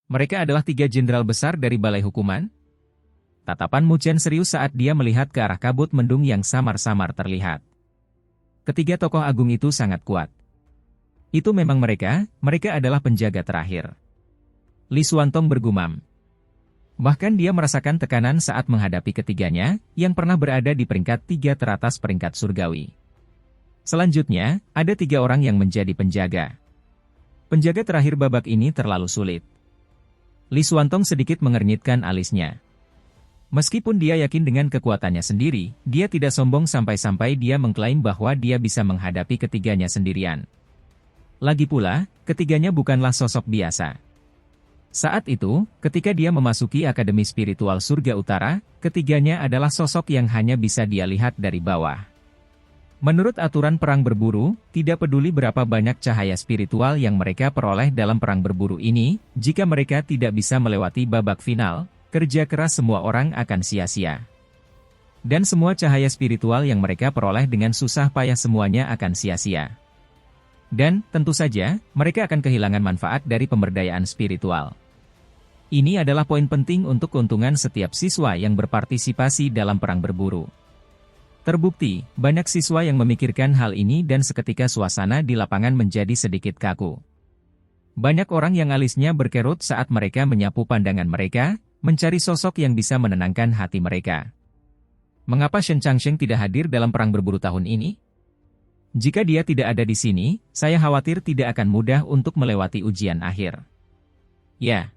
Mereka adalah 3 jenderal besar dari Balai Hukuman? Tatapan Mu Chen serius saat dia melihat ke arah kabut mendung yang samar-samar terlihat. Ketiga tokoh agung itu sangat kuat. Itu memang mereka adalah penjaga terakhir. Li Xuantong bergumam. Bahkan dia merasakan tekanan saat menghadapi ketiganya, yang pernah berada di peringkat 3 teratas peringkat surgawi. Selanjutnya, ada 3 orang yang menjadi penjaga. Penjaga terakhir babak ini terlalu sulit. Li Xuantong sedikit mengernyitkan alisnya. Meskipun dia yakin dengan kekuatannya sendiri, dia tidak sombong sampai-sampai dia mengklaim bahwa dia bisa menghadapi ketiganya sendirian. Lagi pula, ketiganya bukanlah sosok biasa. Saat itu, ketika dia memasuki Akademi Spiritual Surga Utara, ketiganya adalah sosok yang hanya bisa dia lihat dari bawah. Menurut aturan perang berburu, tidak peduli berapa banyak cahaya spiritual yang mereka peroleh dalam perang berburu ini, jika mereka tidak bisa melewati babak final, kerja keras semua orang akan sia-sia. Dan semua cahaya spiritual yang mereka peroleh dengan susah payah semuanya akan sia-sia. Dan, tentu saja, mereka akan kehilangan manfaat dari pemberdayaan spiritual. Ini adalah poin penting untuk keuntungan setiap siswa yang berpartisipasi dalam perang berburu. Terbukti, banyak siswa yang memikirkan hal ini dan seketika suasana di lapangan menjadi sedikit kaku. Banyak orang yang alisnya berkerut saat mereka menyapu pandangan mereka, mencari sosok yang bisa menenangkan hati mereka. Mengapa Shen Changsheng tidak hadir dalam perang berburu tahun ini? Jika dia tidak ada di sini, saya khawatir tidak akan mudah untuk melewati ujian akhir. Ya.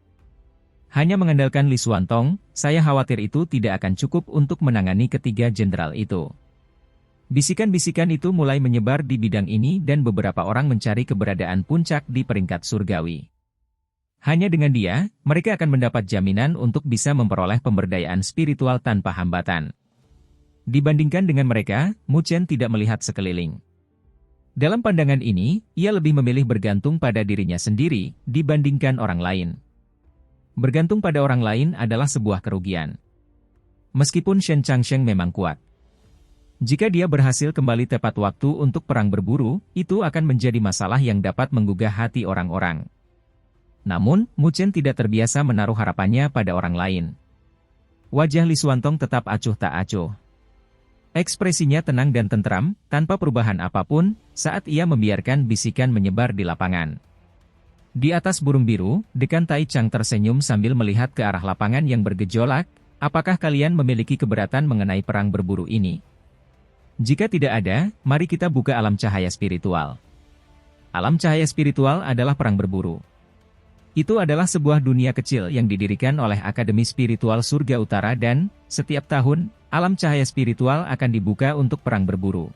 Hanya mengandalkan Li Xuantong, saya khawatir itu tidak akan cukup untuk menangani ketiga jenderal itu. Bisikan-bisikan itu mulai menyebar di bidang ini dan beberapa orang mencari keberadaan puncak di peringkat surgawi. Hanya dengan dia, mereka akan mendapat jaminan untuk bisa memperoleh pemberdayaan spiritual tanpa hambatan. Dibandingkan dengan mereka, Mu Chen tidak melihat sekeliling. Dalam pandangan ini, ia lebih memilih bergantung pada dirinya sendiri, dibandingkan orang lain. Bergantung pada orang lain adalah sebuah kerugian. Meskipun Shen Changsheng memang kuat. Jika dia berhasil kembali tepat waktu untuk perang berburu, itu akan menjadi masalah yang dapat menggugah hati orang-orang. Namun, Mu Chen tidak terbiasa menaruh harapannya pada orang lain. Wajah Li Xuantong tetap acuh tak acuh. Ekspresinya tenang dan tentram, tanpa perubahan apapun, saat ia membiarkan bisikan menyebar di lapangan. Di atas burung biru, Dekan Tai Chang tersenyum sambil melihat ke arah lapangan yang bergejolak. Apakah kalian memiliki keberatan mengenai perang berburu ini? Jika tidak ada, mari kita buka alam cahaya spiritual. Alam cahaya spiritual adalah perang berburu. Itu adalah sebuah dunia kecil yang didirikan oleh Akademi Spiritual Surga Utara dan, setiap tahun, alam cahaya spiritual akan dibuka untuk perang berburu.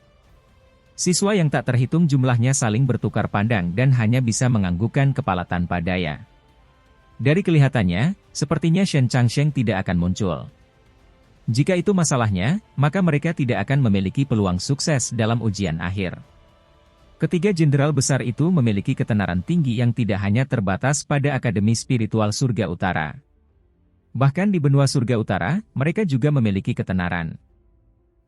Siswa yang tak terhitung jumlahnya saling bertukar pandang dan hanya bisa menganggukkan kepala tanpa daya. Dari kelihatannya, sepertinya Shen Changsheng tidak akan muncul. Jika itu masalahnya, maka mereka tidak akan memiliki peluang sukses dalam ujian akhir. Ketiga jenderal besar itu memiliki ketenaran tinggi yang tidak hanya terbatas pada Akademi Spiritual Surga Utara. Bahkan di benua Surga Utara, mereka juga memiliki ketenaran.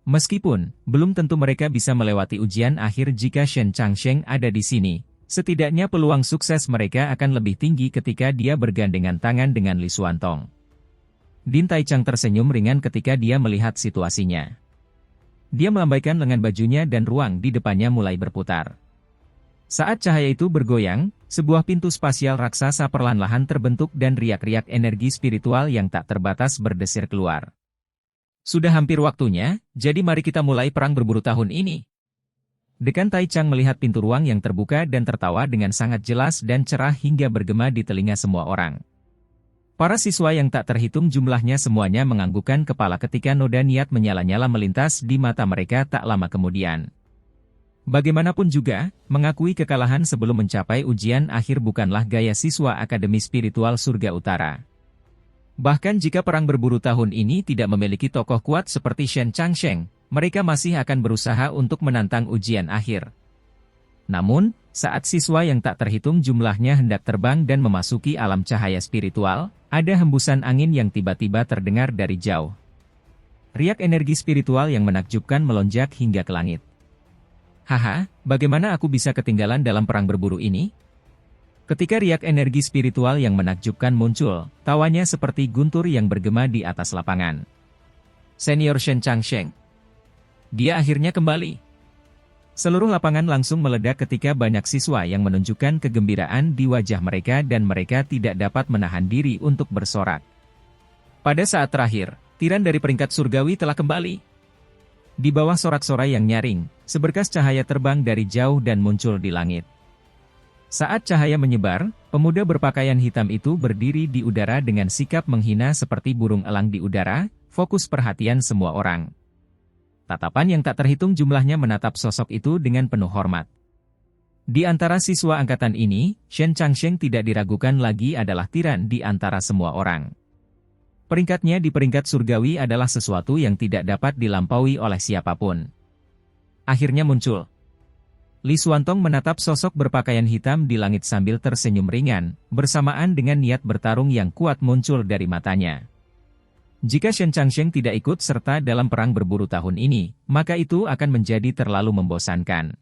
Meskipun, belum tentu mereka bisa melewati ujian akhir jika Shen Changsheng ada di sini, setidaknya peluang sukses mereka akan lebih tinggi ketika dia bergandengan tangan dengan Li Xuantong. Din Tai Chang tersenyum ringan ketika dia melihat situasinya. Dia melambaikan lengan bajunya dan ruang di depannya mulai berputar. Saat cahaya itu bergoyang, sebuah pintu spasial raksasa perlahan-lahan terbentuk dan riak-riak energi spiritual yang tak terbatas berdesir keluar. Sudah hampir waktunya, jadi mari kita mulai perang berburu tahun ini. Dekan Tai Chang melihat pintu ruang yang terbuka dan tertawa dengan sangat jelas dan cerah hingga bergema di telinga semua orang. Para siswa yang tak terhitung jumlahnya semuanya menganggukkan kepala ketika noda niat menyala-nyala melintas di mata mereka tak lama kemudian. Bagaimanapun juga, mengakui kekalahan sebelum mencapai ujian akhir bukanlah gaya siswa Akademi Spiritual Surga Utara. Bahkan jika perang berburu tahun ini tidak memiliki tokoh kuat seperti Shen Changsheng, mereka masih akan berusaha untuk menantang ujian akhir. Namun, saat siswa yang tak terhitung jumlahnya hendak terbang dan memasuki alam cahaya spiritual, ada hembusan angin yang tiba-tiba terdengar dari jauh. Riak energi spiritual yang menakjubkan melonjak hingga ke langit. Haha, bagaimana aku bisa ketinggalan dalam perang berburu ini? Ketika riak energi spiritual yang menakjubkan muncul, tawanya seperti guntur yang bergema di atas lapangan. Senior Shen Changsheng. Dia akhirnya kembali. Seluruh lapangan langsung meledak ketika banyak siswa yang menunjukkan kegembiraan di wajah mereka dan mereka tidak dapat menahan diri untuk bersorak. Pada saat terakhir, tiran dari peringkat surgawi telah kembali. Di bawah sorak-sorai yang nyaring, seberkas cahaya terbang dari jauh dan muncul di langit. Saat cahaya menyebar, pemuda berpakaian hitam itu berdiri di udara dengan sikap menghina seperti burung elang di udara, fokus perhatian semua orang. Tatapan yang tak terhitung jumlahnya menatap sosok itu dengan penuh hormat. Di antara siswa angkatan ini, Shen Changsheng tidak diragukan lagi adalah tiran di antara semua orang. Peringkatnya di peringkat surgawi adalah sesuatu yang tidak dapat dilampaui oleh siapapun. Akhirnya muncul. Li Xuantong menatap sosok berpakaian hitam di langit sambil tersenyum ringan, bersamaan dengan niat bertarung yang kuat muncul dari matanya. Jika Shen Changsheng tidak ikut serta dalam perang berburu tahun ini, maka itu akan menjadi terlalu membosankan.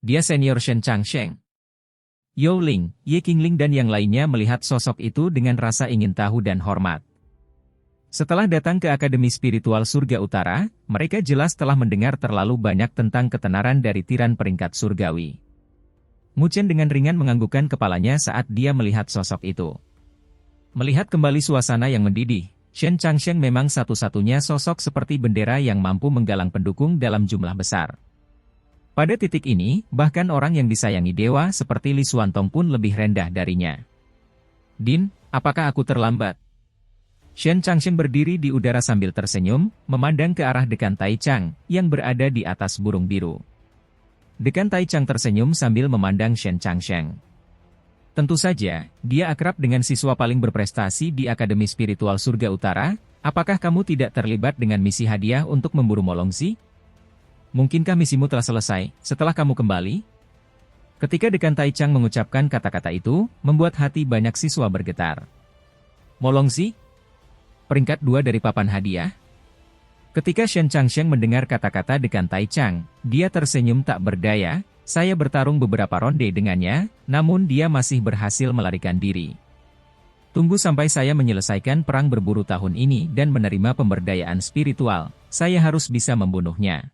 Dia senior Shen Changsheng. Yao Ling, Ye Qingling dan yang lainnya melihat sosok itu dengan rasa ingin tahu dan hormat. Setelah datang ke Akademi Spiritual Surga Utara, mereka jelas telah mendengar terlalu banyak tentang ketenaran dari tiran peringkat surgawi. Mu Chen dengan ringan menganggukkan kepalanya saat dia melihat sosok itu. Melihat kembali suasana yang mendidih, Shen Changsheng memang satu-satunya sosok seperti bendera yang mampu menggalang pendukung dalam jumlah besar. Pada titik ini, bahkan orang yang disayangi dewa seperti Li Xuantong pun lebih rendah darinya. Din, apakah aku terlambat? Shen Changsheng berdiri di udara sambil tersenyum, memandang ke arah Dekan Taichang, yang berada di atas burung biru. Dekan Taichang tersenyum sambil memandang Shen Changsheng. Tentu saja, dia akrab dengan siswa paling berprestasi di Akademi Spiritual Surga Utara. Apakah kamu tidak terlibat dengan misi hadiah untuk memburu Molongzi? Mungkinkah misimu telah selesai, setelah kamu kembali? Ketika Dekan Taichang mengucapkan kata-kata itu, membuat hati banyak siswa bergetar. Molongzi? Peringkat 2 dari papan hadiah? Ketika Shen Changsheng mendengar kata-kata Dekan Taichang, dia tersenyum tak berdaya. Saya bertarung beberapa ronde dengannya, namun dia masih berhasil melarikan diri. Tunggu sampai saya menyelesaikan perang berburu tahun ini dan menerima pemberdayaan spiritual, saya harus bisa membunuhnya.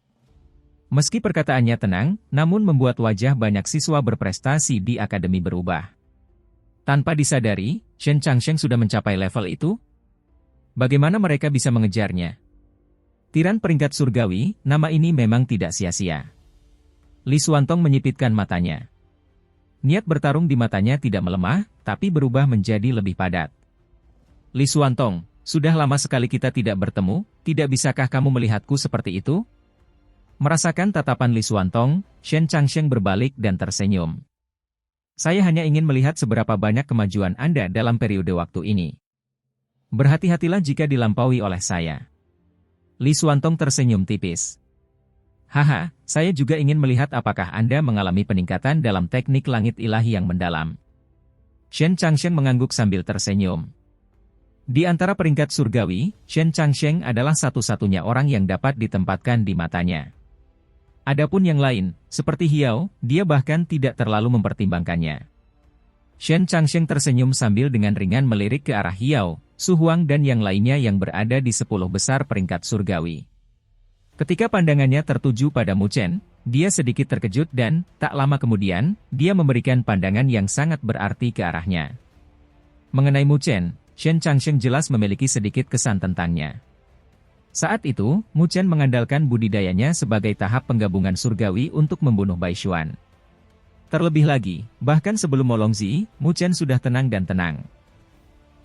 Meski perkataannya tenang, namun membuat wajah banyak siswa berprestasi di akademi berubah. Tanpa disadari, Shen Changsheng sudah mencapai level itu? Bagaimana mereka bisa mengejarnya? Tiran peringkat surgawi, nama ini memang tidak sia-sia. Li Xuantong menyipitkan matanya. Niat bertarung di matanya tidak melemah, tapi berubah menjadi lebih padat. Li Xuantong, sudah lama sekali kita tidak bertemu, tidak bisakah kamu melihatku seperti itu? Merasakan tatapan Li Xuantong, Shen Changsheng berbalik dan tersenyum. Saya hanya ingin melihat seberapa banyak kemajuan Anda dalam periode waktu ini. Berhati-hatilah jika dilampaui oleh saya. Li Xuantong tersenyum tipis. Haha, saya juga ingin melihat apakah Anda mengalami peningkatan dalam teknik langit ilahi yang mendalam. Shen Changsheng mengangguk sambil tersenyum. Di antara peringkat surgawi, Shen Changsheng adalah satu-satunya orang yang dapat ditempatkan di matanya. Adapun yang lain, seperti Hiao, dia bahkan tidak terlalu mempertimbangkannya. Shen Changsheng tersenyum sambil dengan ringan melirik ke arah Hiao, Su Huang dan yang lainnya yang berada di 10 besar peringkat surgawi. Ketika pandangannya tertuju pada Mu Chen, dia sedikit terkejut dan, tak lama kemudian, dia memberikan pandangan yang sangat berarti ke arahnya. Mengenai Mu Chen, Shen Changsheng jelas memiliki sedikit kesan tentangnya. Saat itu, Mu Chen mengandalkan budidayanya sebagai tahap penggabungan surgawi untuk membunuh Bai Xuan. Terlebih lagi, bahkan sebelum Molongzi, Mu Chen sudah tenang dan tenang.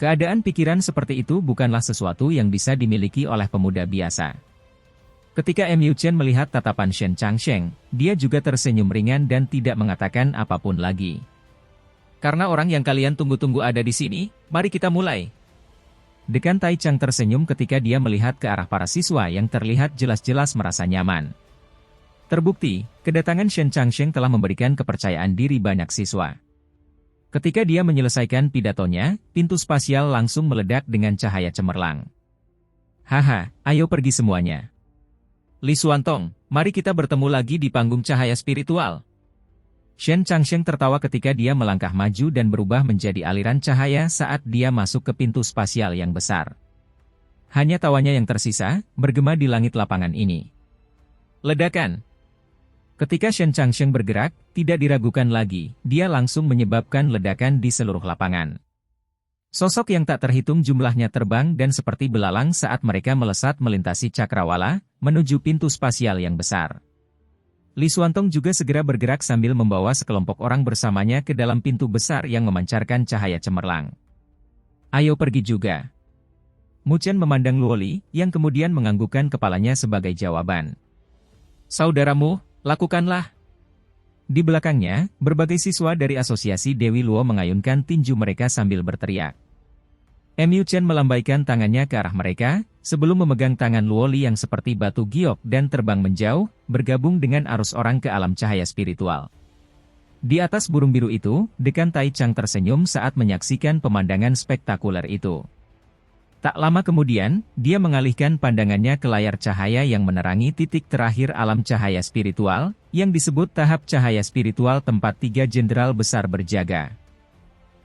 Keadaan pikiran seperti itu bukanlah sesuatu yang bisa dimiliki oleh pemuda biasa. Ketika Mu Chen melihat tatapan Shen Changsheng, dia juga tersenyum ringan dan tidak mengatakan apapun lagi. Karena orang yang kalian tunggu-tunggu ada di sini, mari kita mulai. Dekan Taichang tersenyum ketika dia melihat ke arah para siswa yang terlihat jelas-jelas merasa nyaman. Terbukti, kedatangan Shen Changsheng telah memberikan kepercayaan diri banyak siswa. Ketika dia menyelesaikan pidatonya, pintu spasial langsung meledak dengan cahaya cemerlang. Haha, ayo pergi semuanya. Li Xuantong, mari kita bertemu lagi di panggung cahaya spiritual. Shen Changsheng tertawa ketika dia melangkah maju dan berubah menjadi aliran cahaya saat dia masuk ke pintu spasial yang besar. Hanya tawanya yang tersisa, bergema di langit lapangan ini. Ledakan! Ketika Shen Changsheng bergerak, tidak diragukan lagi, dia langsung menyebabkan ledakan di seluruh lapangan. Sosok yang tak terhitung jumlahnya terbang dan seperti belalang saat mereka melesat melintasi cakrawala, menuju pintu spasial yang besar. Li Xuantong juga segera bergerak sambil membawa sekelompok orang bersamanya ke dalam pintu besar yang memancarkan cahaya cemerlang. Ayo pergi juga. Mu Chen memandang Luo Li, yang kemudian menganggukkan kepalanya sebagai jawaban. Saudaramu, lakukanlah. Di belakangnya, berbagai siswa dari asosiasi Dewi Luo mengayunkan tinju mereka sambil berteriak. Mu Chen melambaikan tangannya ke arah mereka, sebelum memegang tangan Luo Li yang seperti batu giok dan terbang menjauh, bergabung dengan arus orang ke alam cahaya spiritual. Di atas burung biru itu, Dekan Tai Chang tersenyum saat menyaksikan pemandangan spektakuler itu. Tak lama kemudian, dia mengalihkan pandangannya ke layar cahaya yang menerangi titik terakhir alam cahaya spiritual, yang disebut tahap cahaya spiritual tempat 3 jenderal besar berjaga.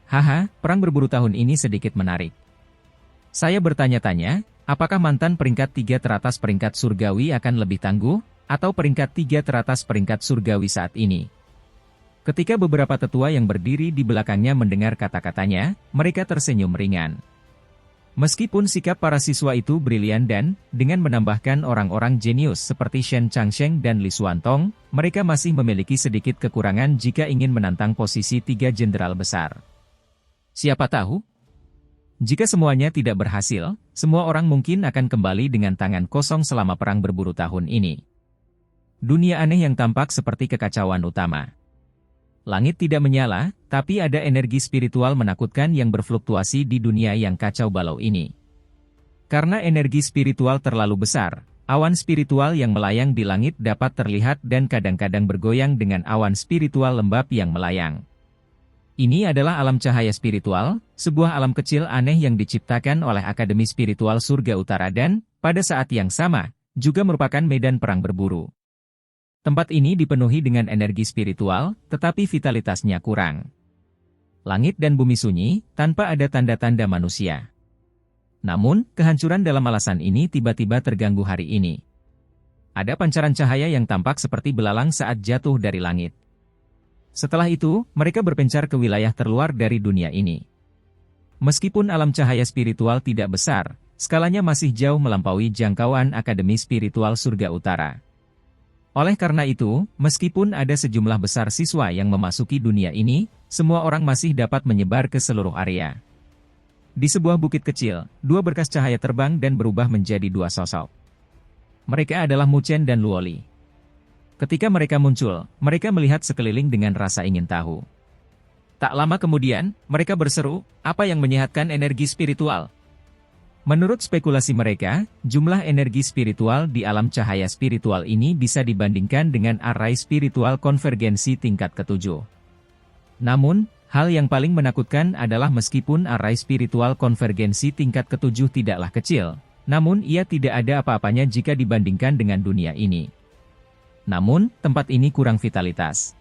Haha, perang berburu tahun ini sedikit menarik. Saya bertanya-tanya, apakah mantan peringkat 3 teratas peringkat surgawi akan lebih tangguh, atau peringkat 3 teratas peringkat surgawi saat ini? Ketika beberapa tetua yang berdiri di belakangnya mendengar kata-katanya, mereka tersenyum ringan. Meskipun sikap para siswa itu brilian dan, dengan menambahkan orang-orang jenius seperti Shen Changsheng dan Li Xuantong, mereka masih memiliki sedikit kekurangan jika ingin menantang posisi 3 jenderal besar. Siapa tahu? Jika semuanya tidak berhasil, semua orang mungkin akan kembali dengan tangan kosong selama perang berburu tahun ini. Dunia aneh yang tampak seperti kekacauan utama. Langit tidak menyala, tapi ada energi spiritual menakutkan yang berfluktuasi di dunia yang kacau balau ini. Karena energi spiritual terlalu besar, awan spiritual yang melayang di langit dapat terlihat dan kadang-kadang bergoyang dengan awan spiritual lembab yang melayang. Ini adalah alam cahaya spiritual, sebuah alam kecil aneh yang diciptakan oleh Akademi Spiritual Surga Utara dan, pada saat yang sama, juga merupakan medan perang berburu. Tempat ini dipenuhi dengan energi spiritual, tetapi vitalitasnya kurang. Langit dan bumi sunyi, tanpa ada tanda-tanda manusia. Namun, kehancuran dalam alasan ini tiba-tiba terganggu hari ini. Ada pancaran cahaya yang tampak seperti belalang saat jatuh dari langit. Setelah itu, mereka berpencar ke wilayah terluar dari dunia ini. Meskipun alam cahaya spiritual tidak besar, skalanya masih jauh melampaui jangkauan Akademi Spiritual Surga Utara. Oleh karena itu, meskipun ada sejumlah besar siswa yang memasuki dunia ini, semua orang masih dapat menyebar ke seluruh area. Di sebuah bukit kecil, 2 berkas cahaya terbang dan berubah menjadi 2 sosok. Mereka adalah Mu Chen dan Luo Li. Ketika mereka muncul, mereka melihat sekeliling dengan rasa ingin tahu. Tak lama kemudian, mereka berseru, apa yang menyehatkan energi spiritual? Menurut spekulasi mereka, jumlah energi spiritual di alam cahaya spiritual ini bisa dibandingkan dengan arai spiritual konvergensi tingkat ke-7. Namun, hal yang paling menakutkan adalah meskipun arai spiritual konvergensi tingkat ke-7 tidaklah kecil, namun ia tidak ada apa-apanya jika dibandingkan dengan dunia ini. Namun, tempat ini kurang vitalitas.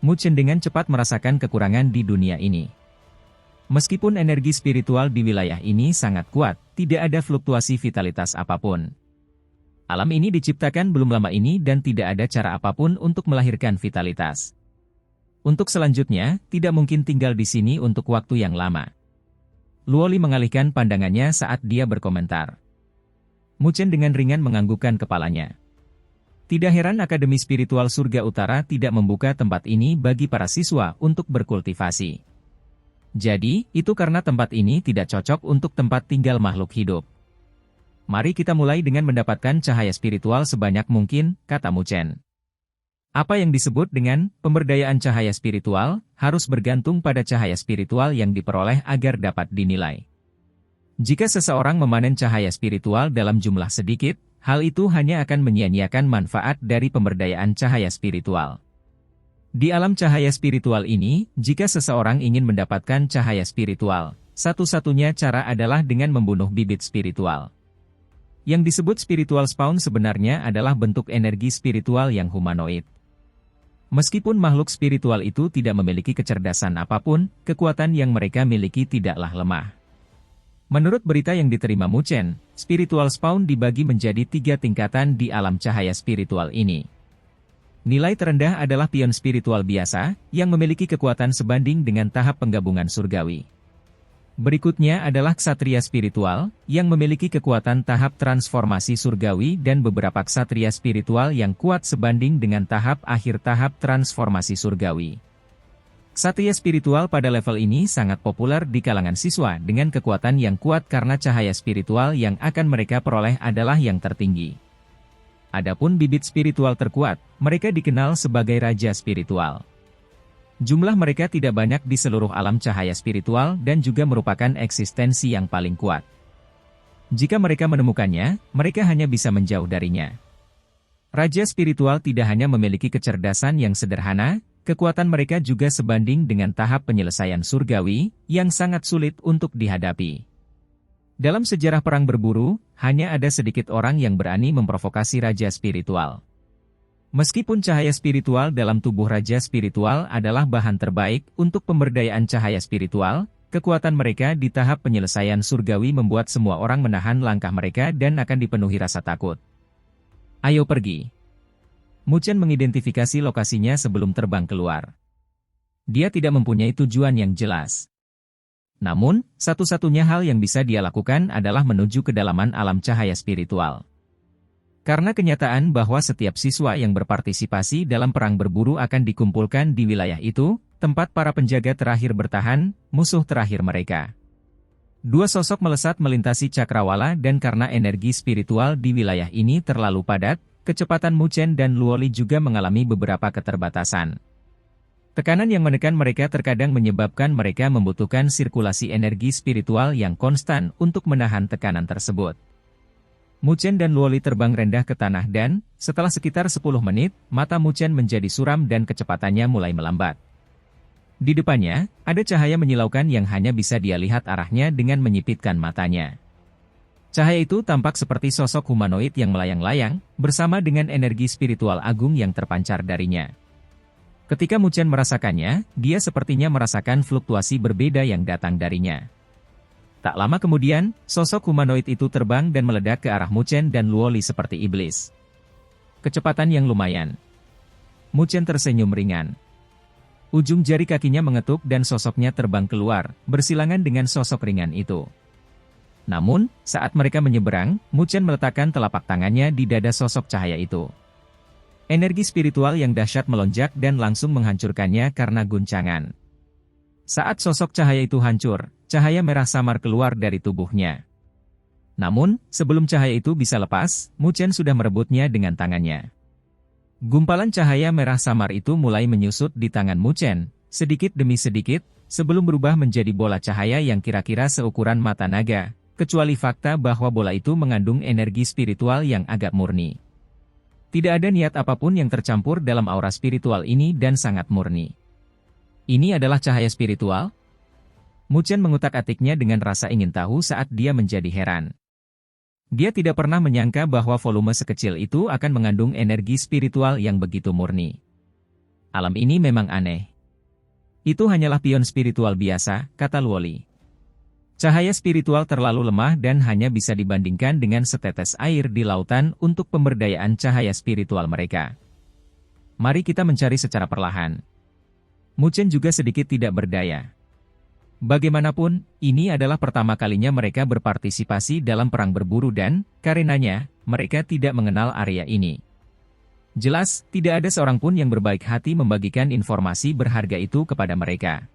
Mu Chen dengan cepat merasakan kekurangan di dunia ini. Meskipun energi spiritual di wilayah ini sangat kuat, tidak ada fluktuasi vitalitas apapun. Alam ini diciptakan belum lama ini dan tidak ada cara apapun untuk melahirkan vitalitas. Untuk selanjutnya, tidak mungkin tinggal di sini untuk waktu yang lama. Luo Li mengalihkan pandangannya saat dia berkomentar. Mu Chen dengan ringan menganggukkan kepalanya. Tidak heran Akademi Spiritual Surga Utara tidak membuka tempat ini bagi para siswa untuk berkultivasi. Jadi, itu karena tempat ini tidak cocok untuk tempat tinggal makhluk hidup. Mari kita mulai dengan mendapatkan cahaya spiritual sebanyak mungkin, kata Mu Chen. Apa yang disebut dengan pemberdayaan cahaya spiritual, harus bergantung pada cahaya spiritual yang diperoleh agar dapat dinilai. Jika seseorang memanen cahaya spiritual dalam jumlah sedikit, hal itu hanya akan menyia-nyiakan manfaat dari pemberdayaan cahaya spiritual. Di alam cahaya spiritual ini, jika seseorang ingin mendapatkan cahaya spiritual, satu-satunya cara adalah dengan membunuh bibit spiritual. Yang disebut spiritual spawn sebenarnya adalah bentuk energi spiritual yang humanoid. Meskipun makhluk spiritual itu tidak memiliki kecerdasan apapun, kekuatan yang mereka miliki tidaklah lemah. Menurut berita yang diterima Mu Chen, spiritual spawn dibagi menjadi 3 tingkatan di alam cahaya spiritual ini. Nilai terendah adalah pion spiritual biasa, yang memiliki kekuatan sebanding dengan tahap penggabungan surgawi. Berikutnya adalah ksatria spiritual, yang memiliki kekuatan tahap transformasi surgawi dan beberapa ksatria spiritual yang kuat sebanding dengan tahap akhir tahap transformasi surgawi. Ksatria spiritual pada level ini sangat populer di kalangan siswa dengan kekuatan yang kuat karena cahaya spiritual yang akan mereka peroleh adalah yang tertinggi. Adapun bibit spiritual terkuat, mereka dikenal sebagai raja spiritual. Jumlah mereka tidak banyak di seluruh alam cahaya spiritual dan juga merupakan eksistensi yang paling kuat. Jika mereka menemukannya, mereka hanya bisa menjauh darinya. Raja spiritual tidak hanya memiliki kecerdasan yang sederhana, kekuatan mereka juga sebanding dengan tahap penyelesaian surgawi, yang sangat sulit untuk dihadapi. Dalam sejarah perang berburu, hanya ada sedikit orang yang berani memprovokasi raja spiritual. Meskipun cahaya spiritual dalam tubuh raja spiritual adalah bahan terbaik untuk pemberdayaan cahaya spiritual, kekuatan mereka di tahap penyelesaian surgawi membuat semua orang menahan langkah mereka dan akan dipenuhi rasa takut. Ayo pergi. Mu Chen mengidentifikasi lokasinya sebelum terbang keluar. Dia tidak mempunyai tujuan yang jelas. Namun, satu-satunya hal yang bisa dia lakukan adalah menuju kedalaman alam cahaya spiritual. Karena kenyataan bahwa setiap siswa yang berpartisipasi dalam perang berburu akan dikumpulkan di wilayah itu, tempat para penjaga terakhir bertahan, musuh terakhir mereka. Dua sosok melesat melintasi cakrawala dan karena energi spiritual di wilayah ini terlalu padat, kecepatan Mu Chen dan Luoli juga mengalami beberapa keterbatasan. Tekanan yang menekan mereka terkadang menyebabkan mereka membutuhkan sirkulasi energi spiritual yang konstan untuk menahan tekanan tersebut. Mu Chen dan Luoli terbang rendah ke tanah dan, setelah sekitar 10 menit, mata Mu Chen menjadi suram dan kecepatannya mulai melambat. Di depannya, ada cahaya menyilaukan yang hanya bisa dia lihat arahnya dengan menyipitkan matanya. Cahaya itu tampak seperti sosok humanoid yang melayang-layang, bersama dengan energi spiritual agung yang terpancar darinya. Ketika Mu Chen merasakannya, dia sepertinya merasakan fluktuasi berbeda yang datang darinya. Tak lama kemudian, sosok humanoid itu terbang dan meledak ke arah Mu Chen dan Luoli seperti iblis. Kecepatan yang lumayan. Mu Chen tersenyum ringan. Ujung jari kakinya mengetuk dan sosoknya terbang keluar, bersilangan dengan sosok ringan itu. Namun, saat mereka menyeberang, Mu Chen meletakkan telapak tangannya di dada sosok cahaya itu. Energi spiritual yang dahsyat melonjak dan langsung menghancurkannya karena guncangan. Saat sosok cahaya itu hancur, cahaya merah samar keluar dari tubuhnya. Namun, sebelum cahaya itu bisa lepas, Mu Chen sudah merebutnya dengan tangannya. Gumpalan cahaya merah samar itu mulai menyusut di tangan Mu Chen, sedikit demi sedikit, sebelum berubah menjadi bola cahaya yang kira-kira seukuran mata naga, kecuali fakta bahwa bola itu mengandung energi spiritual yang agak murni. Tidak ada niat apapun yang tercampur dalam aura spiritual ini dan sangat murni. Ini adalah cahaya spiritual? Mu Chen mengutak-atiknya dengan rasa ingin tahu saat dia menjadi heran. Dia tidak pernah menyangka bahwa volume sekecil itu akan mengandung energi spiritual yang begitu murni. Alam ini memang aneh. Itu hanyalah pion spiritual biasa, kata Luoli. Cahaya spiritual terlalu lemah dan hanya bisa dibandingkan dengan setetes air di lautan untuk pemberdayaan cahaya spiritual mereka. Mari kita mencari secara perlahan. Mu Chen juga sedikit tidak berdaya. Bagaimanapun, ini adalah pertama kalinya mereka berpartisipasi dalam perang berburu dan, karenanya, mereka tidak mengenal area ini. Jelas, tidak ada seorang pun yang berbaik hati membagikan informasi berharga itu kepada mereka.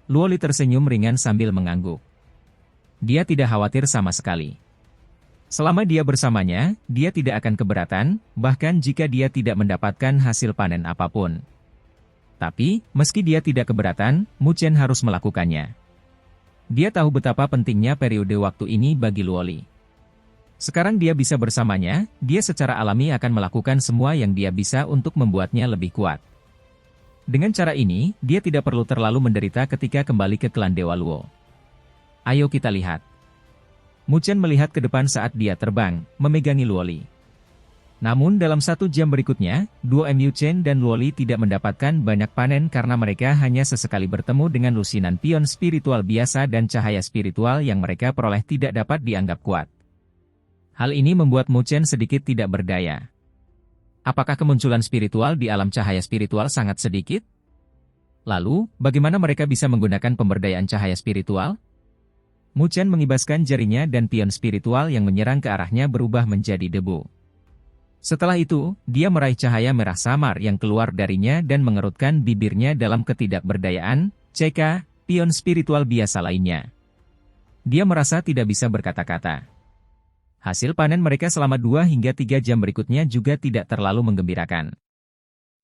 Luoli tersenyum ringan sambil mengangguk. Dia tidak khawatir sama sekali. Selama dia bersamanya, dia tidak akan keberatan, bahkan jika dia tidak mendapatkan hasil panen apapun. Tapi, meski dia tidak keberatan, Mu Chen harus melakukannya. Dia tahu betapa pentingnya periode waktu ini bagi Luoli. Sekarang dia bisa bersamanya, dia secara alami akan melakukan semua yang dia bisa untuk membuatnya lebih kuat. Dengan cara ini, dia tidak perlu terlalu menderita ketika kembali ke klan Dewa Luo. Ayo kita lihat. Mu Chen melihat ke depan saat dia terbang, memegangi Luoli. Namun dalam 1 jam berikutnya, duo Mu Chen dan Luoli tidak mendapatkan banyak panen karena mereka hanya sesekali bertemu dengan lusinan pion spiritual biasa dan cahaya spiritual yang mereka peroleh tidak dapat dianggap kuat. Hal ini membuat Mu Chen sedikit tidak berdaya. Apakah kemunculan spiritual di alam cahaya spiritual sangat sedikit? Lalu, bagaimana mereka bisa menggunakan pemberdayaan cahaya spiritual? Mu Chen mengibaskan jarinya dan pion spiritual yang menyerang ke arahnya berubah menjadi debu. Setelah itu, dia meraih cahaya merah samar yang keluar darinya dan mengerutkan bibirnya dalam ketidakberdayaan, CK, pion spiritual biasa lainnya. Dia merasa tidak bisa berkata-kata. Hasil panen mereka selama 2 hingga 3 jam berikutnya juga tidak terlalu menggembirakan.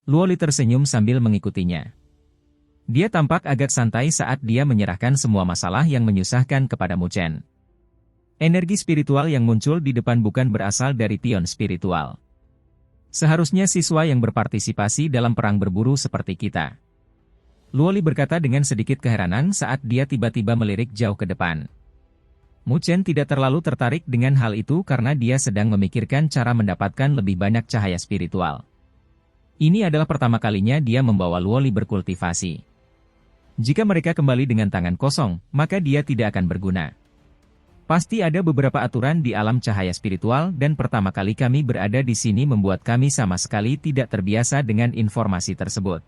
Luoli tersenyum sambil mengikutinya. Dia tampak agak santai saat dia menyerahkan semua masalah yang menyusahkan kepada Mu Chen. Energi spiritual yang muncul di depan bukan berasal dari pion spiritual. Seharusnya siswa yang berpartisipasi dalam perang berburu seperti kita. Luoli berkata dengan sedikit keheranan saat dia tiba-tiba melirik jauh ke depan. Mu Chen tidak terlalu tertarik dengan hal itu karena dia sedang memikirkan cara mendapatkan lebih banyak cahaya spiritual. Ini adalah pertama kalinya dia membawa Luoli berkultivasi. Jika mereka kembali dengan tangan kosong, maka dia tidak akan berguna. Pasti ada beberapa aturan di alam cahaya spiritual dan pertama kali kami berada di sini membuat kami sama sekali tidak terbiasa dengan informasi tersebut.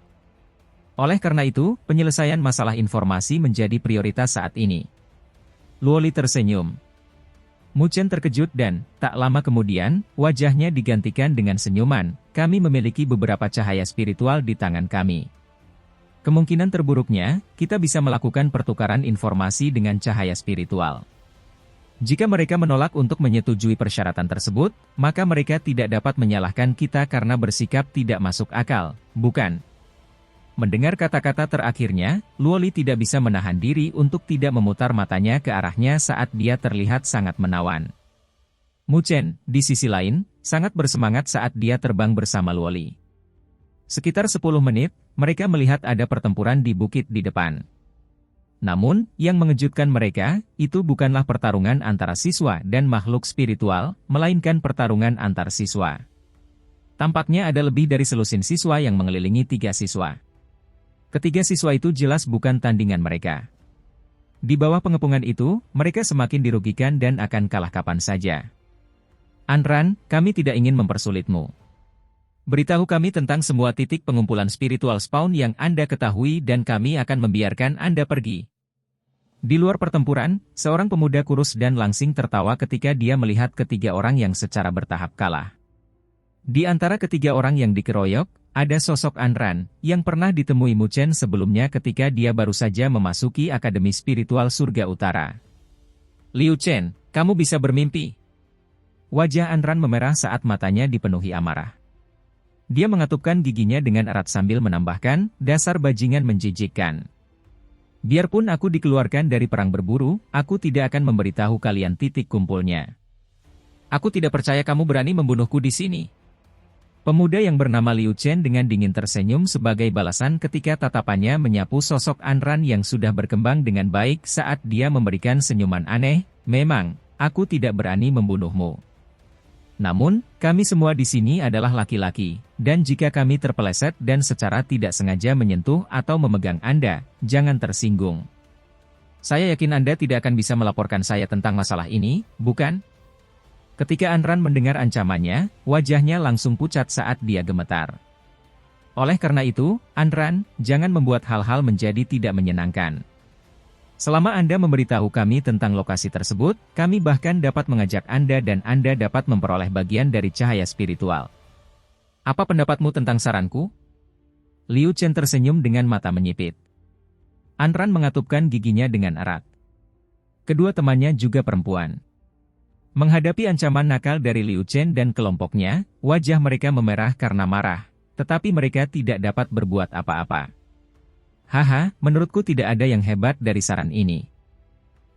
Oleh karena itu, penyelesaian masalah informasi menjadi prioritas saat ini. Luoli tersenyum. Mu Chen terkejut dan, tak lama kemudian, wajahnya digantikan dengan senyuman. Kami memiliki beberapa cahaya spiritual di tangan kami. Kemungkinan terburuknya, kita bisa melakukan pertukaran informasi dengan cahaya spiritual. Jika mereka menolak untuk menyetujui persyaratan tersebut, maka mereka tidak dapat menyalahkan kita karena bersikap tidak masuk akal, bukan? Mendengar kata-kata terakhirnya, Luoli tidak bisa menahan diri untuk tidak memutar matanya ke arahnya saat dia terlihat sangat menawan. Mu Chen, di sisi lain, sangat bersemangat saat dia terbang bersama Luoli. Sekitar 10 menit, mereka melihat ada pertempuran di bukit di depan. Namun, yang mengejutkan mereka, itu bukanlah pertarungan antara siswa dan makhluk spiritual, melainkan pertarungan antar siswa. Tampaknya ada lebih dari selusin siswa yang mengelilingi 3 siswa. Ketiga siswa itu jelas bukan tandingan mereka. Di bawah pengepungan itu, mereka semakin dirugikan dan akan kalah kapan saja. Anran, kami tidak ingin mempersulitmu. Beritahu kami tentang semua titik pengumpulan spiritual spawn yang Anda ketahui dan kami akan membiarkan Anda pergi. Di luar pertempuran, seorang pemuda kurus dan langsing tertawa ketika dia melihat ketiga orang yang secara bertahap kalah. Di antara ketiga orang yang dikeroyok, ada sosok Anran, yang pernah ditemui Mu Chen sebelumnya ketika dia baru saja memasuki Akademi Spiritual Surga Utara. Liu Chen, kamu bisa bermimpi. Wajah Anran memerah saat matanya dipenuhi amarah. Dia mengatupkan giginya dengan erat sambil menambahkan, dasar bajingan menjijikkan. Biarpun aku dikeluarkan dari perang berburu, aku tidak akan memberitahu kalian titik kumpulnya. Aku tidak percaya kamu berani membunuhku di sini. Pemuda yang bernama Liu Chen dengan dingin tersenyum sebagai balasan ketika tatapannya menyapu sosok Anran yang sudah berkembang dengan baik saat dia memberikan senyuman aneh, memang, aku tidak berani membunuhmu. Namun, kami semua di sini adalah laki-laki, dan jika kami terpeleset dan secara tidak sengaja menyentuh atau memegang Anda, jangan tersinggung. Saya yakin Anda tidak akan bisa melaporkan saya tentang masalah ini, bukan? Ketika Anran mendengar ancamannya, wajahnya langsung pucat saat dia gemetar. Oleh karena itu, Anran, jangan membuat hal-hal menjadi tidak menyenangkan. Selama Anda memberitahu kami tentang lokasi tersebut, kami bahkan dapat mengajak Anda dan Anda dapat memperoleh bagian dari cahaya spiritual. Apa pendapatmu tentang saranku? Liu Chen tersenyum dengan mata menyipit. Anran mengatupkan giginya dengan erat. Kedua temannya juga perempuan. Menghadapi ancaman nakal dari Liu Chen dan kelompoknya, wajah mereka memerah karena marah, tetapi mereka tidak dapat berbuat apa-apa. Haha, menurutku tidak ada yang hebat dari saran ini.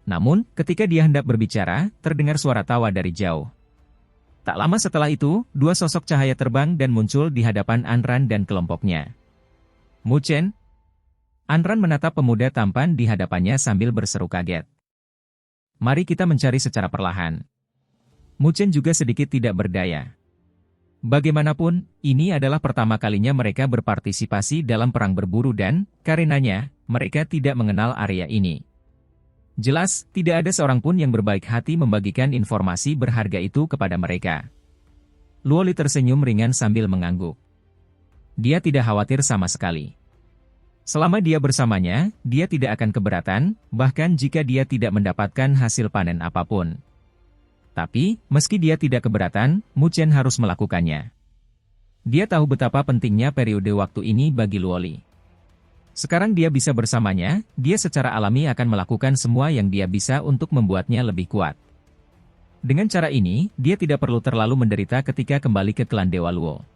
Namun, ketika dia hendak berbicara, terdengar suara tawa dari jauh. Tak lama setelah itu, 2 sosok cahaya terbang dan muncul di hadapan Anran dan kelompoknya. Mu Chen? Anran menatap pemuda tampan di hadapannya sambil berseru kaget. Mari kita mencari secara perlahan. Mu Chen juga sedikit tidak berdaya. Bagaimanapun, ini adalah pertama kalinya mereka berpartisipasi dalam perang berburu dan, karenanya, mereka tidak mengenal area ini. Jelas, tidak ada seorang pun yang berbaik hati membagikan informasi berharga itu kepada mereka. Luoli tersenyum ringan sambil mengangguk. Dia tidak khawatir sama sekali. Selama dia bersamanya, dia tidak akan keberatan, bahkan jika dia tidak mendapatkan hasil panen apapun. Tapi, meski dia tidak keberatan, Mu Chen harus melakukannya. Dia tahu betapa pentingnya periode waktu ini bagi Luoli. Sekarang dia bisa bersamanya, dia secara alami akan melakukan semua yang dia bisa untuk membuatnya lebih kuat. Dengan cara ini, dia tidak perlu terlalu menderita ketika kembali ke klan Dewa Luo.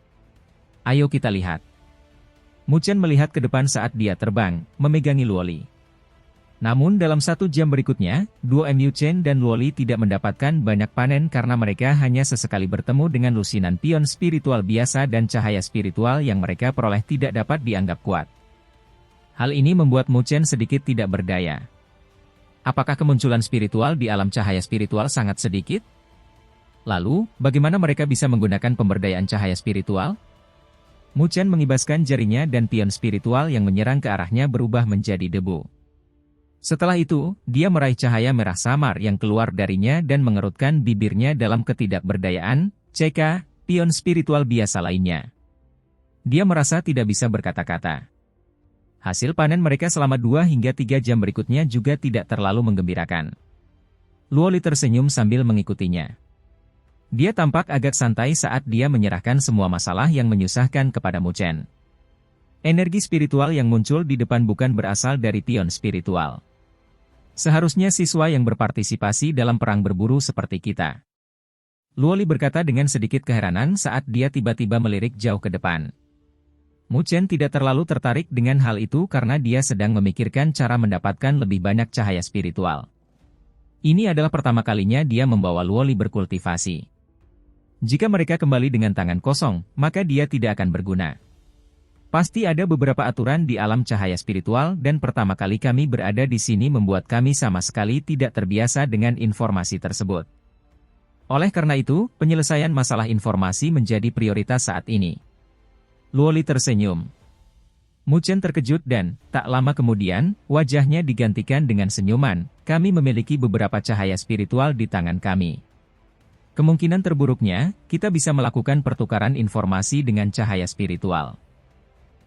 Ayo kita lihat. Mu Chen melihat ke depan saat dia terbang, memegangi Luoli. Namun dalam 1 jam berikutnya, duo Mu Chen dan Luoli tidak mendapatkan banyak panen karena mereka hanya sesekali bertemu dengan lusinan pion spiritual biasa dan cahaya spiritual yang mereka peroleh tidak dapat dianggap kuat. Hal ini membuat Mu Chen sedikit tidak berdaya. Apakah kemunculan spiritual di alam cahaya spiritual sangat sedikit? Lalu, bagaimana mereka bisa menggunakan pemberdayaan cahaya spiritual? Mu Chen mengibaskan jarinya dan pion spiritual yang menyerang ke arahnya berubah menjadi debu. Setelah itu, dia meraih cahaya merah samar yang keluar darinya dan mengerutkan bibirnya dalam ketidakberdayaan, CK, pion spiritual biasa lainnya. Dia merasa tidak bisa berkata-kata. Hasil panen mereka selama 2 hingga 3 jam berikutnya juga tidak terlalu menggembirakan. Luoli tersenyum sambil mengikutinya. Dia tampak agak santai saat dia menyerahkan semua masalah yang menyusahkan kepada Mu Chen. Energi spiritual yang muncul di depan bukan berasal dari pion spiritual. Seharusnya siswa yang berpartisipasi dalam perang berburu seperti kita. Luoli berkata dengan sedikit keheranan saat dia tiba-tiba melirik jauh ke depan. Mu Chen tidak terlalu tertarik dengan hal itu karena dia sedang memikirkan cara mendapatkan lebih banyak cahaya spiritual. Ini adalah pertama kalinya dia membawa Luoli berkultivasi. Jika mereka kembali dengan tangan kosong, maka dia tidak akan berguna. Pasti ada beberapa aturan di alam cahaya spiritual dan pertama kali kami berada di sini membuat kami sama sekali tidak terbiasa dengan informasi tersebut. Oleh karena itu, penyelesaian masalah informasi menjadi prioritas saat ini. Luoli tersenyum. Mu Chen terkejut dan, tak lama kemudian, wajahnya digantikan dengan senyuman. Kami memiliki beberapa cahaya spiritual di tangan kami. Kemungkinan terburuknya, kita bisa melakukan pertukaran informasi dengan cahaya spiritual.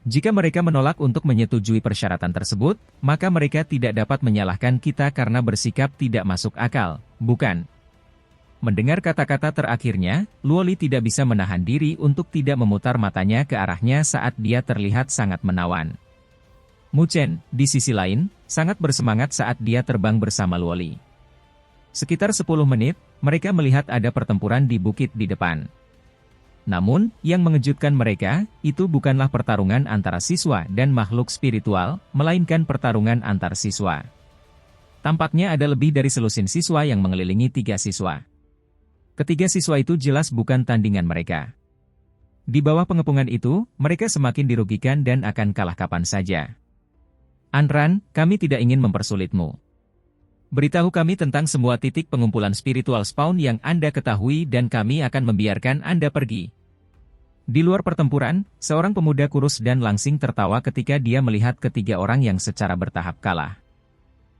Jika mereka menolak untuk menyetujui persyaratan tersebut, maka mereka tidak dapat menyalahkan kita karena bersikap tidak masuk akal, bukan? Mendengar kata-kata terakhirnya, Luoli tidak bisa menahan diri untuk tidak memutar matanya ke arahnya saat dia terlihat sangat menawan. Mu Chen, di sisi lain, sangat bersemangat saat dia terbang bersama Luoli. Sekitar 10 menit, mereka melihat ada pertempuran di bukit di depan. Namun, yang mengejutkan mereka, itu bukanlah pertarungan antara siswa dan makhluk spiritual, melainkan pertarungan antar siswa. Tampaknya ada lebih dari selusin siswa yang mengelilingi 3 siswa. Ketiga siswa itu jelas bukan tandingan mereka. Di bawah pengepungan itu, mereka semakin dirugikan dan akan kalah kapan saja. Anran, kami tidak ingin mempersulitmu. Beritahu kami tentang semua titik pengumpulan spiritual spawn yang Anda ketahui dan kami akan membiarkan Anda pergi. Di luar pertempuran, seorang pemuda kurus dan langsing tertawa ketika dia melihat ketiga orang yang secara bertahap kalah.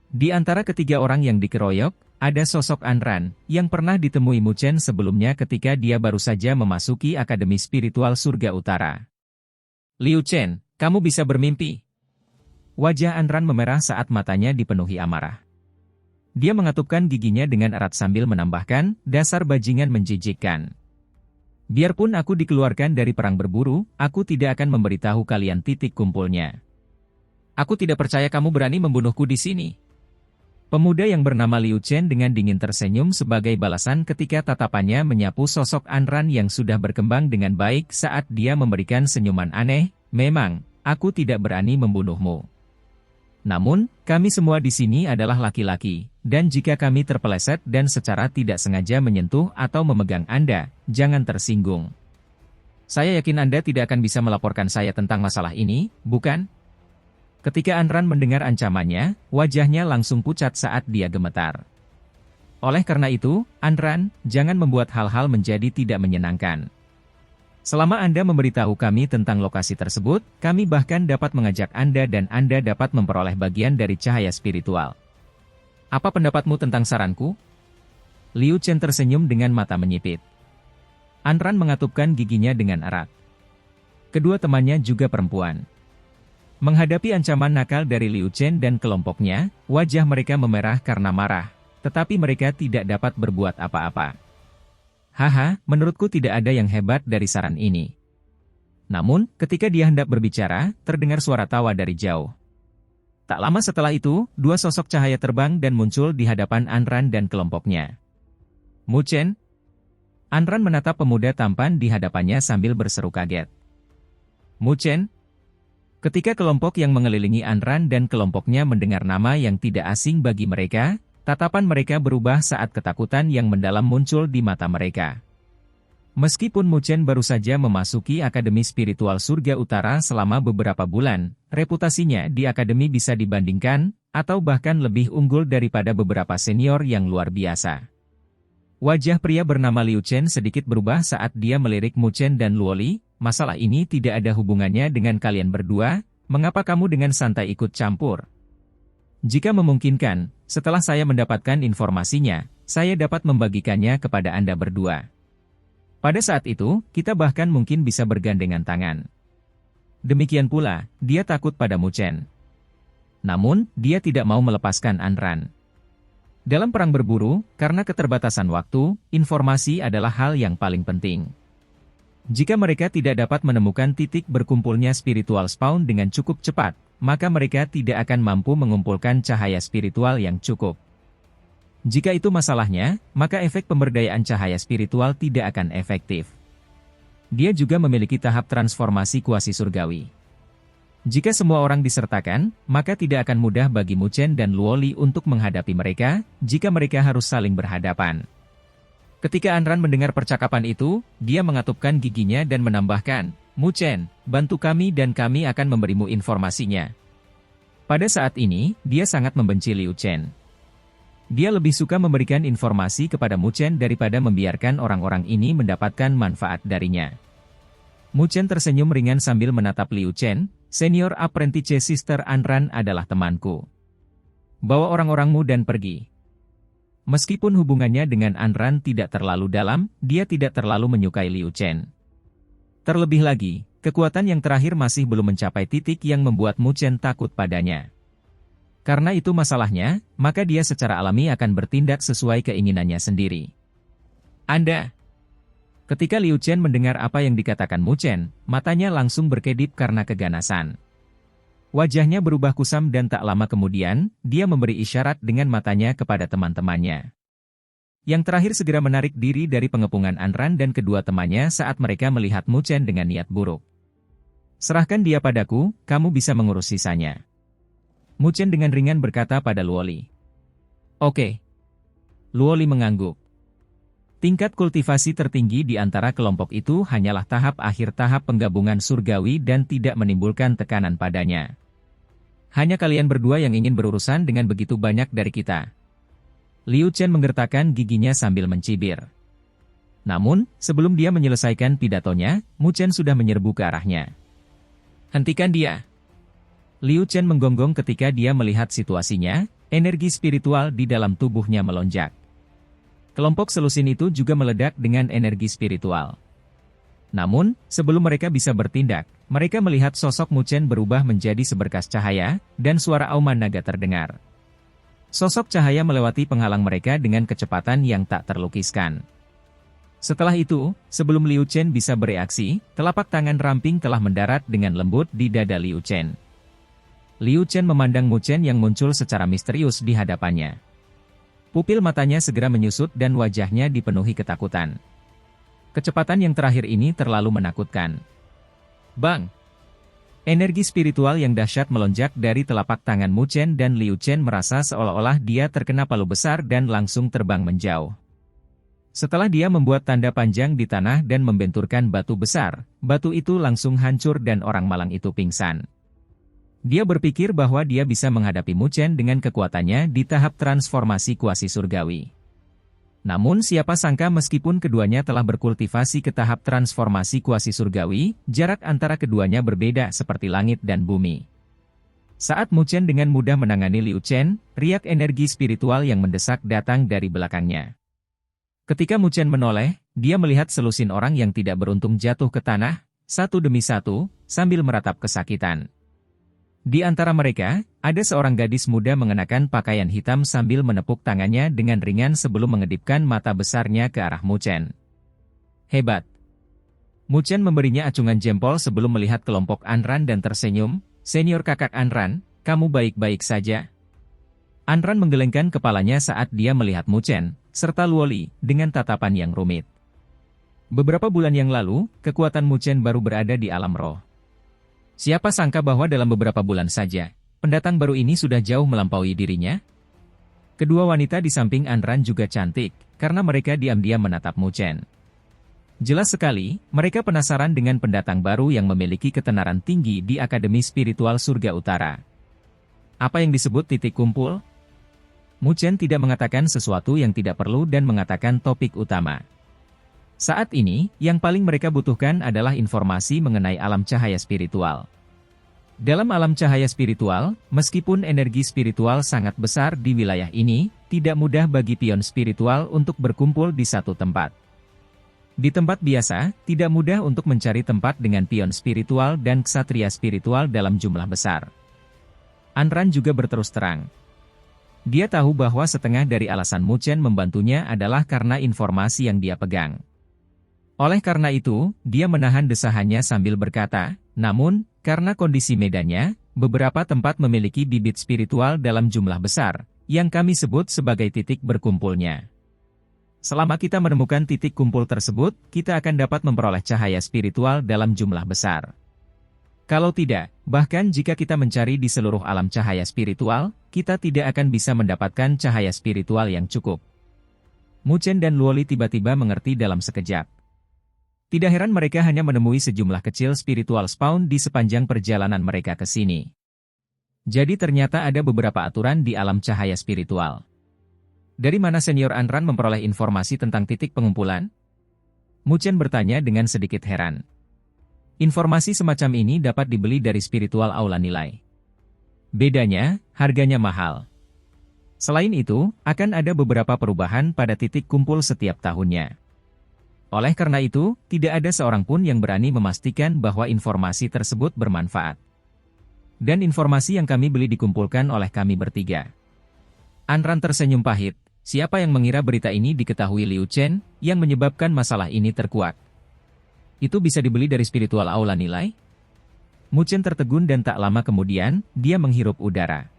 Di antara ketiga orang yang dikeroyok, ada sosok Anran, yang pernah ditemui Mu Chen sebelumnya ketika dia baru saja memasuki Akademi Spiritual Surga Utara. Liu Chen, kamu bisa bermimpi. Wajah Anran memerah saat matanya dipenuhi amarah. Dia mengatupkan giginya dengan erat sambil menambahkan, dasar bajingan menjijikkan. Biarpun aku dikeluarkan dari perang berburu, aku tidak akan memberitahu kalian titik kumpulnya. Aku tidak percaya kamu berani membunuhku di sini. Pemuda yang bernama Liu Chen dengan dingin tersenyum sebagai balasan ketika tatapannya menyapu sosok Anran yang sudah berkembang dengan baik saat dia memberikan senyuman aneh, memang, aku tidak berani membunuhmu. Namun, kami semua di sini adalah laki-laki, dan jika kami terpeleset dan secara tidak sengaja menyentuh atau memegang Anda, jangan tersinggung. Saya yakin Anda tidak akan bisa melaporkan saya tentang masalah ini, bukan? Ketika Anran mendengar ancamannya, wajahnya langsung pucat saat dia gemetar. Oleh karena itu, Anran, jangan membuat hal-hal menjadi tidak menyenangkan. Selama Anda memberitahu kami tentang lokasi tersebut, kami bahkan dapat mengajak Anda dan Anda dapat memperoleh bagian dari cahaya spiritual. Apa pendapatmu tentang saranku? Liu Chen tersenyum dengan mata menyipit. Anran mengatupkan giginya dengan erat. Kedua temannya juga perempuan. Menghadapi ancaman nakal dari Liu Chen dan kelompoknya, wajah mereka memerah karena marah, tetapi mereka tidak dapat berbuat apa-apa. Haha, menurutku tidak ada yang hebat dari saran ini. Namun, ketika dia hendak berbicara, terdengar suara tawa dari jauh. Tak lama setelah itu, dua sosok cahaya terbang dan muncul di hadapan Anran dan kelompoknya. Mu Chen? Anran menatap pemuda tampan di hadapannya sambil berseru kaget. Mu Chen? Ketika kelompok yang mengelilingi Anran dan kelompoknya mendengar nama yang tidak asing bagi mereka, tatapan mereka berubah saat ketakutan yang mendalam muncul di mata mereka. Meskipun Mu Chen baru saja memasuki Akademi Spiritual Surga Utara selama beberapa bulan, reputasinya di Akademi bisa dibandingkan, atau bahkan lebih unggul daripada beberapa senior yang luar biasa. Wajah pria bernama Liu Chen sedikit berubah saat dia melirik Mu Chen dan Luoli. Masalah ini tidak ada hubungannya dengan kalian berdua, mengapa kamu dengan santai ikut campur? Jika memungkinkan, setelah saya mendapatkan informasinya, saya dapat membagikannya kepada Anda berdua. Pada saat itu, kita bahkan mungkin bisa bergandengan tangan. Demikian pula, dia takut pada Mu Chen. Namun, dia tidak mau melepaskan Anran. Dalam perang berburu, karena keterbatasan waktu, informasi adalah hal yang paling penting. Jika mereka tidak dapat menemukan titik berkumpulnya spiritual spawn dengan cukup cepat, maka mereka tidak akan mampu mengumpulkan cahaya spiritual yang cukup. Jika itu masalahnya, maka efek pemberdayaan cahaya spiritual tidak akan efektif. Dia juga memiliki tahap transformasi kuasi surgawi. Jika semua orang disertakan, maka tidak akan mudah bagi Mu Chen dan Luoli untuk menghadapi mereka, jika mereka harus saling berhadapan. Ketika Anran mendengar percakapan itu, dia mengatupkan giginya dan menambahkan, Mu Chen, bantu kami dan kami akan memberimu informasinya. Pada saat ini, dia sangat membenci Liu Chen. Dia lebih suka memberikan informasi kepada Mu Chen daripada membiarkan orang-orang ini mendapatkan manfaat darinya. Mu Chen tersenyum ringan sambil menatap Liu Chen, senior apprentice Sister Anran adalah temanku. Bawa orang-orangmu dan pergi. Meskipun hubungannya dengan Anran tidak terlalu dalam, dia tidak terlalu menyukai Liu Chen. Terlebih lagi, kekuatan yang terakhir masih belum mencapai titik yang membuat Mu Chen takut padanya. Karena itu masalahnya, maka dia secara alami akan bertindak sesuai keinginannya sendiri. Anda. Ketika Liu Chen mendengar apa yang dikatakan Mu Chen, matanya langsung berkedip karena keganasan. Wajahnya berubah kusam dan tak lama kemudian, dia memberi isyarat dengan matanya kepada teman-temannya. Yang terakhir segera menarik diri dari pengepungan Anran dan kedua temannya saat mereka melihat Mu Chen dengan niat buruk. Serahkan dia padaku, kamu bisa mengurus sisanya. Mu Chen dengan ringan berkata pada Luoli. Oke. Luoli mengangguk. Tingkat kultivasi tertinggi di antara kelompok itu hanyalah tahap akhir tahap penggabungan surgawi dan tidak menimbulkan tekanan padanya. Hanya kalian berdua yang ingin berurusan dengan begitu banyak dari kita. Liu Chen menggertakkan giginya sambil mencibir. Namun, sebelum dia menyelesaikan pidatonya, Mu Chen sudah menyerbu ke arahnya. Hentikan dia. Liu Chen menggonggong ketika dia melihat situasinya, energi spiritual di dalam tubuhnya melonjak. Kelompok selusin itu juga meledak dengan energi spiritual. Namun, sebelum mereka bisa bertindak, mereka melihat sosok Mu Chen berubah menjadi seberkas cahaya, dan suara auman naga terdengar. Sosok cahaya melewati penghalang mereka dengan kecepatan yang tak terlukiskan. Setelah itu, sebelum Liu Chen bisa bereaksi, telapak tangan ramping telah mendarat dengan lembut di dada Liu Chen. Liu Chen memandang Mu Chen yang muncul secara misterius di hadapannya. Pupil matanya segera menyusut dan wajahnya dipenuhi ketakutan. Kecepatan yang terakhir ini terlalu menakutkan. Bang! Energi spiritual yang dahsyat melonjak dari telapak tangan Mu Chen dan Liu Chen merasa seolah-olah dia terkena palu besar dan langsung terbang menjauh. Setelah dia membuat tanda panjang di tanah dan membenturkan batu besar, batu itu langsung hancur dan orang malang itu pingsan. Dia berpikir bahwa dia bisa menghadapi Mu Chen dengan kekuatannya di tahap transformasi kuasi surgawi. Namun siapa sangka meskipun keduanya telah berkultivasi ke tahap transformasi kuasi surgawi, jarak antara keduanya berbeda seperti langit dan bumi. Saat Mu Chen dengan mudah menangani Liu Chen, riak energi spiritual yang mendesak datang dari belakangnya. Ketika Mu Chen menoleh, dia melihat selusin orang yang tidak beruntung jatuh ke tanah, satu demi satu, sambil meratap kesakitan. Di antara mereka, ada seorang gadis muda mengenakan pakaian hitam sambil menepuk tangannya dengan ringan sebelum mengedipkan mata besarnya ke arah Mu Chen. Hebat! Mu Chen memberinya acungan jempol sebelum melihat kelompok Anran dan tersenyum. Senior kakak Anran, kamu baik-baik saja? Anran menggelengkan kepalanya saat dia melihat Mu Chen, serta Luoli, dengan tatapan yang rumit. Beberapa bulan yang lalu, kekuatan Mu Chen baru berada di alam roh. Siapa sangka bahwa dalam beberapa bulan saja, pendatang baru ini sudah jauh melampaui dirinya? Kedua wanita di samping Anran juga cantik, karena mereka diam-diam menatap Mu Chen. Jelas sekali, mereka penasaran dengan pendatang baru yang memiliki ketenaran tinggi di Akademi Spiritual Surga Utara. Apa yang disebut titik kumpul? Mu Chen tidak mengatakan sesuatu yang tidak perlu dan mengatakan topik utama. Saat ini, yang paling mereka butuhkan adalah informasi mengenai alam cahaya spiritual. Dalam alam cahaya spiritual, meskipun energi spiritual sangat besar di wilayah ini, tidak mudah bagi pion spiritual untuk berkumpul di satu tempat. Di tempat biasa, tidak mudah untuk mencari tempat dengan pion spiritual dan ksatria spiritual dalam jumlah besar. Anran juga berterus terang. Dia tahu bahwa setengah dari alasan Mu Chen membantunya adalah karena informasi yang dia pegang. Oleh karena itu, dia menahan desahannya sambil berkata, namun, karena kondisi medannya, beberapa tempat memiliki bibit spiritual dalam jumlah besar, yang kami sebut sebagai titik berkumpulnya. Selama kita menemukan titik kumpul tersebut, kita akan dapat memperoleh cahaya spiritual dalam jumlah besar. Kalau tidak, bahkan jika kita mencari di seluruh alam cahaya spiritual, kita tidak akan bisa mendapatkan cahaya spiritual yang cukup. Mu Chen dan Luoli tiba-tiba mengerti dalam sekejap. Tidak heran mereka hanya menemui sejumlah kecil spiritual spawn di sepanjang perjalanan mereka ke sini. Jadi ternyata ada beberapa aturan di alam cahaya spiritual. Dari mana senior Anran memperoleh informasi tentang titik pengumpulan? Mu Chen bertanya dengan sedikit heran. Informasi semacam ini dapat dibeli dari spiritual aula nilai. Bedanya, harganya mahal. Selain itu, akan ada beberapa perubahan pada titik kumpul setiap tahunnya. Oleh karena itu, tidak ada seorang pun yang berani memastikan bahwa informasi tersebut bermanfaat. Dan informasi yang kami beli dikumpulkan oleh kami bertiga. Anran tersenyum pahit. Siapa yang mengira berita ini diketahui Liu Chen, yang menyebabkan masalah ini terkuak? Itu bisa dibeli dari spiritual aula nilai? Mu Chen tertegun dan tak lama kemudian, dia menghirup udara.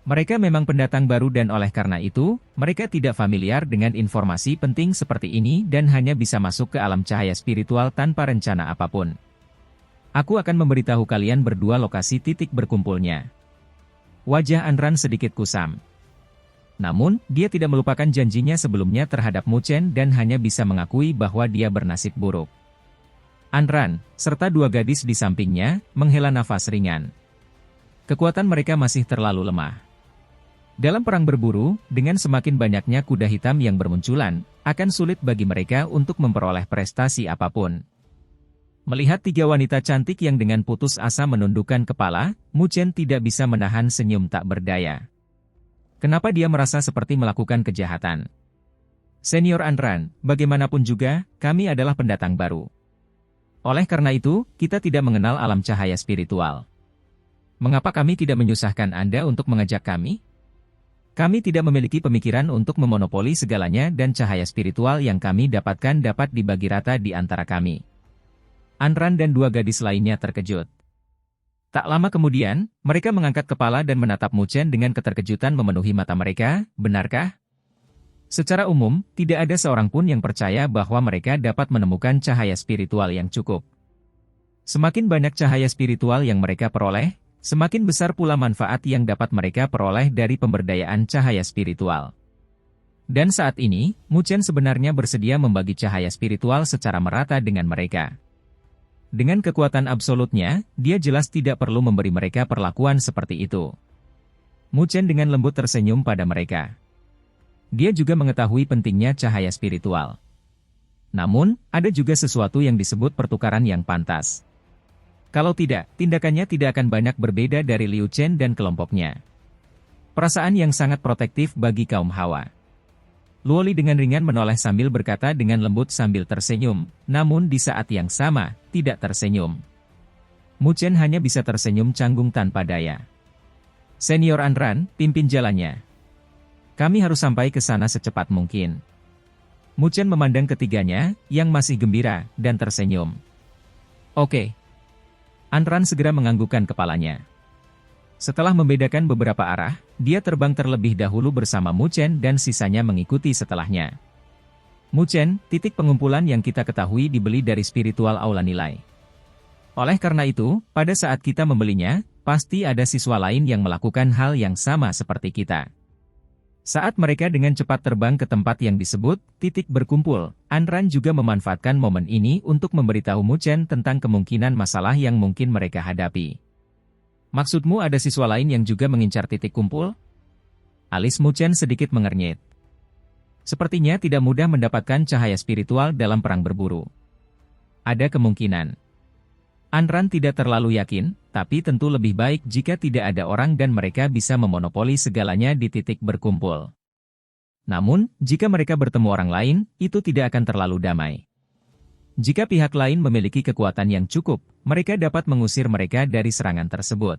Mereka memang pendatang baru dan oleh karena itu, mereka tidak familiar dengan informasi penting seperti ini dan hanya bisa masuk ke alam cahaya spiritual tanpa rencana apapun. Aku akan memberitahu kalian berdua lokasi titik berkumpulnya. Wajah Anran sedikit kusam. Namun, dia tidak melupakan janjinya sebelumnya terhadap Mu Chen dan hanya bisa mengakui bahwa dia bernasib buruk. Anran, serta dua gadis di sampingnya, menghela nafas ringan. Kekuatan mereka masih terlalu lemah. Dalam perang berburu, dengan semakin banyaknya kuda hitam yang bermunculan, akan sulit bagi mereka untuk memperoleh prestasi apapun. Melihat tiga wanita cantik yang dengan putus asa menundukkan kepala, Mu Chen tidak bisa menahan senyum tak berdaya. Kenapa dia merasa seperti melakukan kejahatan? Senior Anran, bagaimanapun juga, kami adalah pendatang baru. Oleh karena itu, kita tidak mengenal alam cahaya spiritual. Mengapa kami tidak menyusahkan Anda untuk mengajak kami? Kami tidak memiliki pemikiran untuk memonopoli segalanya dan cahaya spiritual yang kami dapatkan dapat dibagi rata di antara kami. Anran dan dua gadis lainnya terkejut. Tak lama kemudian, mereka mengangkat kepala dan menatap Mu Chen dengan keterkejutan memenuhi mata mereka, benarkah? Secara umum, tidak ada seorang pun yang percaya bahwa mereka dapat menemukan cahaya spiritual yang cukup. Semakin banyak cahaya spiritual yang mereka peroleh, semakin besar pula manfaat yang dapat mereka peroleh dari pemberdayaan cahaya spiritual. Dan saat ini, Mu Chen sebenarnya bersedia membagi cahaya spiritual secara merata dengan mereka. Dengan kekuatan absolutnya, dia jelas tidak perlu memberi mereka perlakuan seperti itu. Mu Chen dengan lembut tersenyum pada mereka. Dia juga mengetahui pentingnya cahaya spiritual. Namun, ada juga sesuatu yang disebut pertukaran yang pantas. Kalau tidak, tindakannya tidak akan banyak berbeda dari Liu Chen dan kelompoknya. Perasaan yang sangat protektif bagi kaum Hawa. Luoli dengan ringan menoleh sambil berkata dengan lembut sambil tersenyum, namun di saat yang sama, tidak tersenyum. Mu Chen hanya bisa tersenyum canggung tanpa daya. Senior Anran, pimpin jalannya. Kami harus sampai ke sana secepat mungkin. Mu Chen memandang ketiganya, yang masih gembira, dan tersenyum. Oke. Anran segera menganggukkan kepalanya. Setelah membedakan beberapa arah, dia terbang terlebih dahulu bersama Mu Chen dan sisanya mengikuti setelahnya. Mu Chen, titik pengumpulan yang kita ketahui dibeli dari spiritual aula nilai. Oleh karena itu, pada saat kita membelinya, pasti ada siswa lain yang melakukan hal yang sama seperti kita. Saat mereka dengan cepat terbang ke tempat yang disebut titik berkumpul, Anran juga memanfaatkan momen ini untuk memberitahu Mu Chen tentang kemungkinan masalah yang mungkin mereka hadapi. Maksudmu ada siswa lain yang juga mengincar titik kumpul? Alis Mu Chen sedikit mengernyit. Sepertinya tidak mudah mendapatkan cahaya spiritual dalam perang berburu. Ada kemungkinan. Anran tidak terlalu yakin, tapi tentu lebih baik jika tidak ada orang dan mereka bisa memonopoli segalanya di titik berkumpul. Namun, jika mereka bertemu orang lain, itu tidak akan terlalu damai. Jika pihak lain memiliki kekuatan yang cukup, mereka dapat mengusir mereka dari serangan tersebut.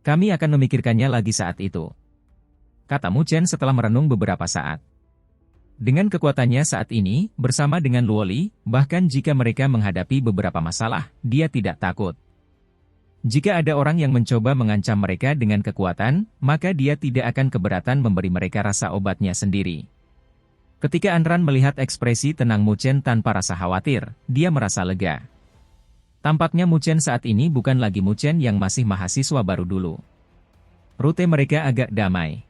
Kami akan memikirkannya lagi saat itu. Kata Mu Chen setelah merenung beberapa saat. Dengan kekuatannya saat ini, bersama dengan Luoli, bahkan jika mereka menghadapi beberapa masalah, dia tidak takut. Jika ada orang yang mencoba mengancam mereka dengan kekuatan, maka dia tidak akan keberatan memberi mereka rasa obatnya sendiri. Ketika Anran melihat ekspresi tenang Mu Chen tanpa rasa khawatir, dia merasa lega. Tampaknya Mu Chen saat ini bukan lagi Mu Chen yang masih mahasiswa baru dulu. Rute mereka agak damai.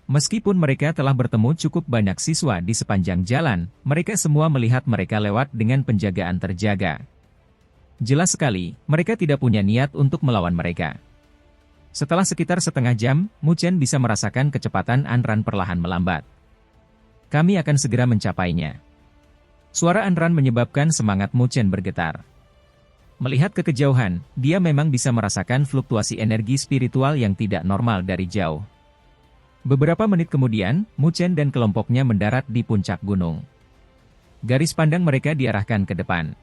Meskipun mereka telah bertemu cukup banyak siswa di sepanjang jalan, mereka semua melihat mereka lewat dengan penjagaan terjaga. Jelas sekali, mereka tidak punya niat untuk melawan mereka. Setelah sekitar setengah jam, Mu Chen bisa merasakan kecepatan Anran perlahan melambat. Kami akan segera mencapainya. Suara Anran menyebabkan semangat Mu Chen bergetar. Melihat ke kejauhan, dia memang bisa merasakan fluktuasi energi spiritual yang tidak normal dari jauh. Beberapa menit kemudian, Mu Chen dan kelompoknya mendarat di puncak gunung. Garis pandang mereka diarahkan ke depan.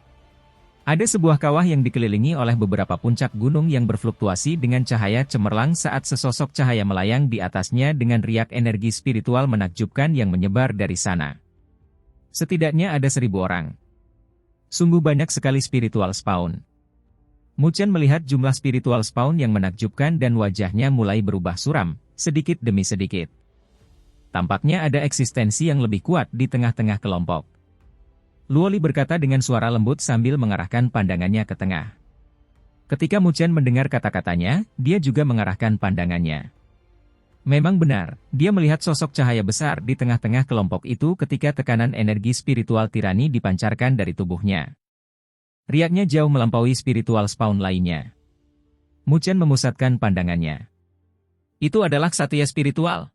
Ada sebuah kawah yang dikelilingi oleh beberapa puncak gunung yang berfluktuasi dengan cahaya cemerlang saat sesosok cahaya melayang di atasnya dengan riak energi spiritual menakjubkan yang menyebar dari sana. Setidaknya ada 1.000 orang. Sungguh banyak sekali spiritual spawn. Mu Chen melihat jumlah spiritual spawn yang menakjubkan dan wajahnya mulai berubah suram, sedikit demi sedikit. Tampaknya ada eksistensi yang lebih kuat di tengah-tengah kelompok. Luoli berkata dengan suara lembut sambil mengarahkan pandangannya ke tengah. Ketika Mu Chen mendengar kata-katanya, dia juga mengarahkan pandangannya. Memang benar, dia melihat sosok cahaya besar di tengah-tengah kelompok itu ketika tekanan energi spiritual tirani dipancarkan dari tubuhnya. Riaknya jauh melampaui spiritual spawn lainnya. Mu Chen memusatkan pandangannya. Itu adalah ksatria spiritual.